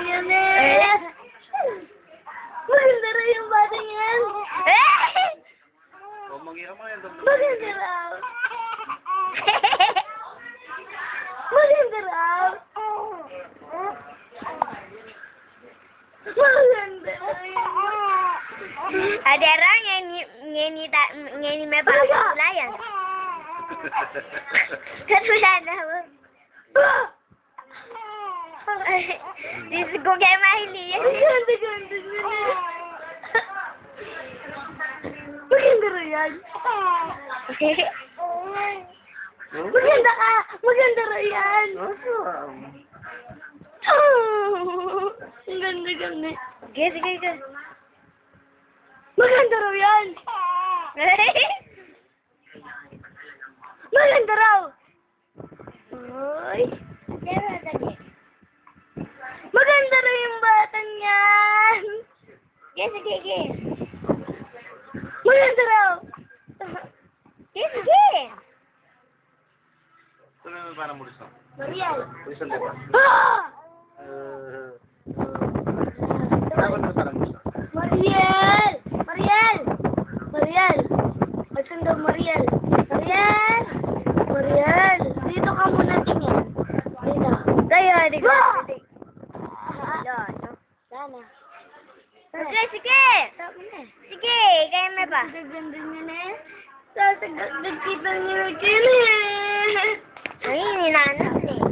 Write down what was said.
yan eh. Maganda raw yung batang yan. Maganda raw. Maganda raw. Maganda raw. Ada orang ngeni may pangkulayan. Katulad ako. Disigo kay mahili. Ganda nila. Maganda raw yan. Maganda ka. Maganda raw yan. Ang ganda. Sige. Maganda raw yan. Maganda raw. Uy. Maganda raw yung batang yan. Sige. Maganda raw. Sige. Mariel. Ah! Mariel. Maganda Mariel. Dito ka muna tingin. Dito. Tayo, di ko. Sana. Sige. Sige, kaya may pa. Ganda niya na eh. Nagkita niyo yung kili. Ay, ninanap eh.